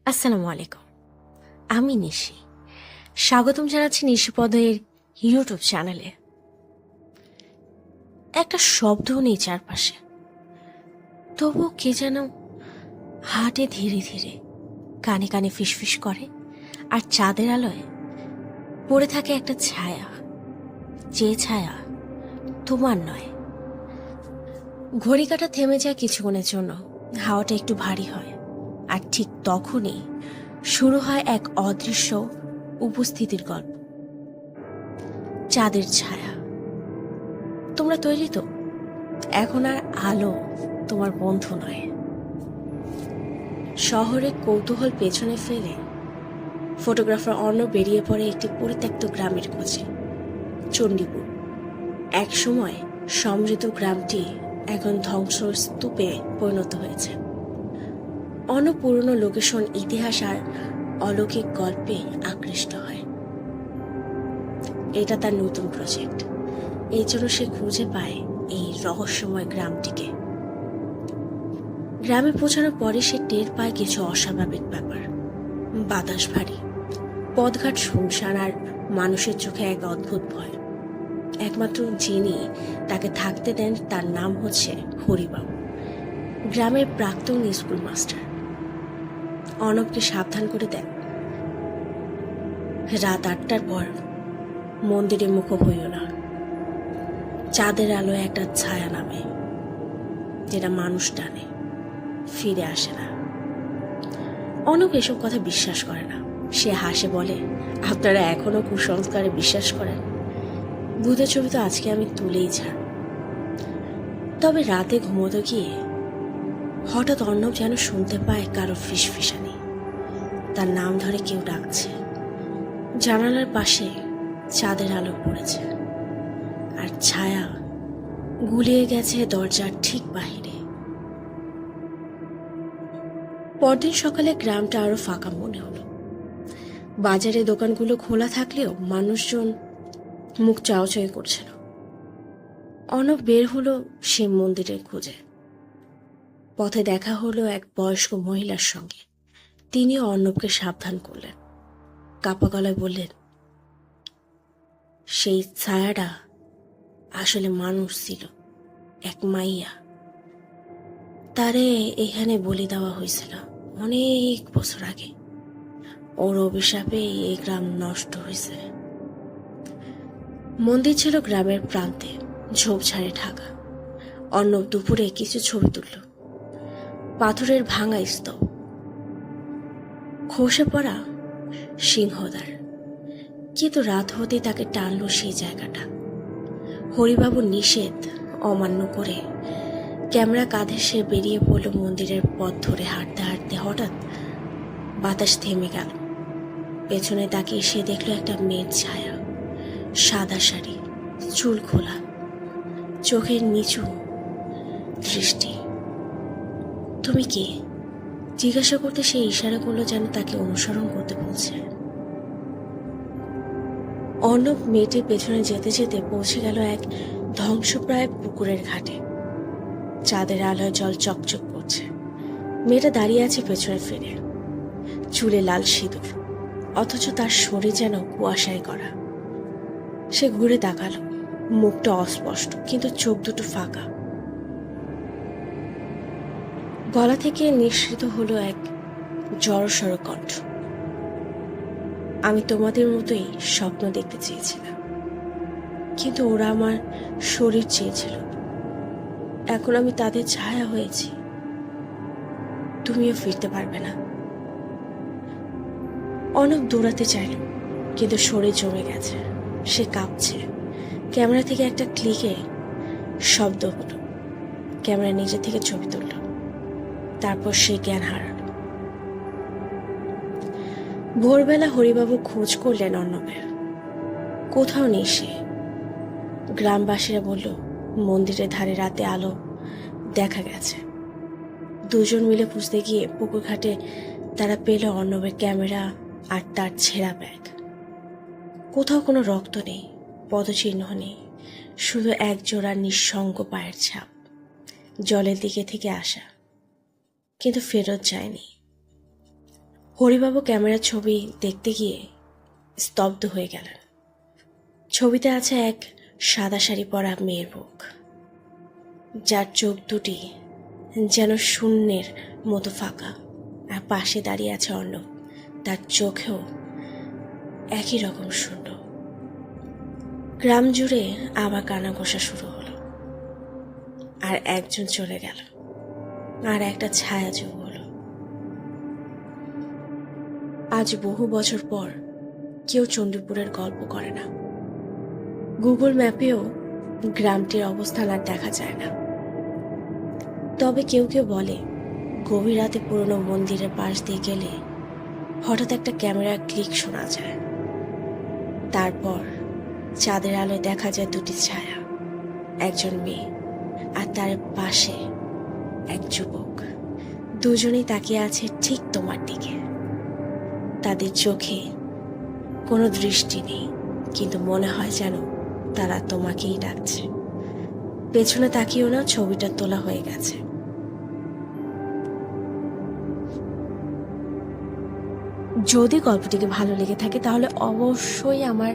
আসসালামু আলাইকুম। আমি নিশি। স্বাগতম জানাচ্ছি নিশিপদের ইউটিউব চ্যানেলে। একটা শব্দও নেই চারপাশে, তবুও কে যেন হাঁটে ধীরে ধীরে, কানে কানে ফিসফিস করে, আর চাঁদের আলোয় পড়ে থাকে একটা ছায়া। যে ছায়া তোমার নয়। ঘড়ি কাঁটা থেমে যায় কিছুক্ষণের জন্য, হাওয়াটা একটু ভারী হয়, আর ঠিক তখনই শুরু হয় এক অদৃশ্য উপস্থিতির গল্প। চাঁদের ছায়া। তোমরা তৈরি তো? এখন আর আলো তোমার বন্ধু নয়। শহরে কৌতূহল পেছনে ফেলে ফটোগ্রাফার অর্ণ বেরিয়ে পড়ে একটি পরিত্যক্ত গ্রামের খোঁজে। চণ্ডীপুর। এক সময় সমৃদ্ধ গ্রামটি এখন ধ্বংসস্তূপে পরিণত হয়েছে। অন্য পুরনো লোকেশন, ইতিহাস আর অলৌকিক গল্পে আকৃষ্ট হয়। এটা তার নতুন প্রজেক্ট। এই জন্য সে খুঁজে পায় এই রহস্যময় গ্রামটিকে। গ্রামে পৌঁছানোর পরে সে টের পায় কিছু অস্বাভাবিক ব্যাপার। বাতাস ভারী, পথঘাট শুনশান, আর মানুষের চোখে এক অদ্ভুত ভয়। একমাত্র যিনি তাকে থাকতে দেন তার নাম হচ্ছে হরিবাবু, গ্রামের প্রাক্তন স্কুল মাস্টার। অর্ণবকে সাবধান করে দেন, রাত 8টার পর মন্দিরে মুখ হইও না। চাঁদের আলোয় একটা ছায়া নামে, যেটা মানুষ টানে, ফিরে আসে না। অর্ণব এসব কথা বিশ্বাস করে না। সে হাসে, বলে, আপনারা এখনো কুসংস্কারে বিশ্বাস করেন? ভূতের ছবি তো আজকে আমি তুলেই ছাড়। তবে রাতে ঘুমোতে গিয়ে হঠাৎ অর্ণব যেন শুনতে পায় কারো ফিসফিসানি। তার নাম ধরে কেউ ডাকছে। জানালার পাশে চাঁদের আলো পড়েছে, আর ছায়া গুলিয়ে গেছে দরজার ঠিক বাহিরে। পরদিন সকালে গ্রামটা আরো ফাঁকা মনে হলো। বাজারে দোকানগুলো খোলা থাকলেও মানুষজন মুখ চাওয়াচাই করছিল। অর্ণব বের হলো শিব মন্দিরের খোঁজে। পথে দেখা হলো এক বয়স্ক মহিলার সঙ্গে। তিনি অর্ণবকে সাবধান করলেন, কাপা গলায় বললেন, সেই ছায়াটা আসলে মানুষ ছিল, এক মাইয়া। তারে এখানে বলি দেওয়া হয়েছিল অনেক বছর আগে। ওর অভিশাপে এই গ্রাম নষ্ট হয়েছে। মন্দির ছিল গ্রামের প্রান্তে, ঝোপঝাড়ে ঢাকা। অর্ণব দুপুরে কিছু ছবি তুলল। পাথরের ভাঙা স্তূপ, খসে পড়া সিংহদ্বার। কিন্তু রাত হতেই তাকে টানলো সেই জায়গাটা। হরিবাবুর নিষেধ অমান্য করে ক্যামেরা কাঁধে সে বেরিয়ে পড়ল মন্দিরের পথ ধরে। হাঁটতে হাঁটতে হঠাৎ বাতাস থেমে গেল। পেছনে তাকিয়ে সে দেখল একটা মেয়ের ছায়া, সাদা শাড়ি, চুল খোলা, চোখের নিচু দৃষ্টি। তুমি কে? জিজ্ঞাসা করতে সে ইশারা করলো যেন তাকে অনুসরণ করতে বলছে। অর্ণব মেয়েটির পেছনে যেতে যেতে পৌঁছে গেল এক ধ্বংসপ্রায় পুকুরের ঘাটে। চাঁদের আলোয় জল চকচক করছে। মেয়েটা দাঁড়িয়ে আছে পেছনে ফিরে, চুলে লাল সিঁদুর, অথচ তার শরীর যেন কুয়াশায় করা। সে ঘুরে তাকালো। মুখটা অস্পষ্ট, কিন্তু চোখ দুটো ফাঁকা। গলা থেকে নিঃসৃত হলো এক জড়সড় কণ্ঠ, আমি তোমাদের মতোই স্বপ্ন দেখতে চেয়েছিলাম, কিন্তু ওরা আমার শরীর চেয়েছিল। এখন আমি তাদের ছায়া হয়েছি। তুমিও ফিরতে পারবে না। অনেক দৌড়াতে চাইল, কিন্তু শরীর জমে গেছে। সে কাঁপছে। ক্যামেরা থেকে একটা ক্লিকে শব্দ হলো। ক্যামেরা নিজে থেকে ছবি তুলল। তারপর সে জ্ঞান হারাল। ভোরবেলা হরিবাবু খোঁজ করলেন অর্ণবের। কোথাও নেই সে। গ্রামবাসীরা বলল, মন্দিরের ধারে রাতে আলো দেখা গেছে। দুজন মিলে খুঁজতে গিয়ে পুকুর ঘাটে তারা পেল অর্ণবের ক্যামেরা আর তার ছেঁড়া ব্যাগ। কোথাও কোনো রক্ত নেই, পদচিহ্ন নেই, শুধু এক জোড়া নিঃসঙ্গ পায়ের ছাপ, জলের দিকে থেকে আসা, কিন্তু ফেরত যায়নি। হরিবাবু ক্যামেরার ছবি দেখতে গিয়ে স্তব্ধ হয়ে গেলেন। ছবিতে আছে এক সাদা শাড়ি পরা মেয়ের মুখ, যার চোখ দুটি যেন শূন্যের মতো ফাঁকা, আর পাশে দাঁড়িয়ে আছে অর্ণব, তার চোখেও একই রকম শূন্য। গ্রাম জুড়ে আবার কানাঘোষা শুরু হলো, আর একজন চলে গেল, আর একটা ছায়া যোগ হলো। আজ বহু বছর পর কেউ চণ্ডীপুরের গল্প করে না। গুগল ম্যাপেও গ্রামটির অবস্থান আর দেখা যায় না। তবে কেউ কেউ বলে, গভীর রাতে পুরনো মন্দিরের পাশ দিয়ে গেলে হঠাৎ একটা ক্যামেরার ক্লিক শোনা যায়। তারপর চাঁদের আলোয় দেখা যায় দুটি ছায়া, একজন মেয়ে আর তার পাশে এক যুবক। দুজনেই তাকিয়ে আছে ঠিক তোমার দিকে। তাদের চোখে কোনো দৃষ্টি নেই, কিন্তু মনে হয় যেন তারা তোমাকেই ডাকছে। পেছনে তাকিয়েও না, ছবিটা তোলা হয়ে গেছে। যদি গল্পটিকে ভালো লেগে থাকে তাহলে অবশ্যই আমার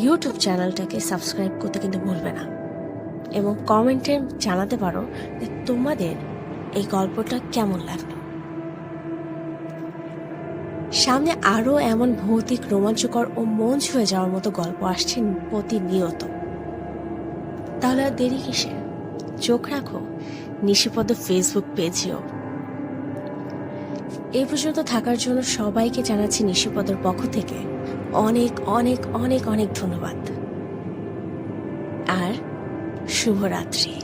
ইউটিউব চ্যানেলটাকে সাবস্ক্রাইব করতে কিন্তু ভুলবে না, এবং কমেন্টে জানাতে পারো যে তোমাদের এই গল্পটা কেমন লাগলো। সামনে আরও এমন ভৌতিক, রোমাঞ্চকর ও মন ছুঁয়ে যাওয়ার মতো গল্প আসছে প্রতিনিয়ত। তাহলে আর দেরি কিসে, চোখ রাখো নিশিপদ ফেসবুক পেজেও। এই পর্যন্ত থাকার জন্য সবাইকে জানাচ্ছি নিশিপদর পক্ষ থেকে অনেক অনেক অনেক অনেক ধন্যবাদ, আর শুভরাত্রি।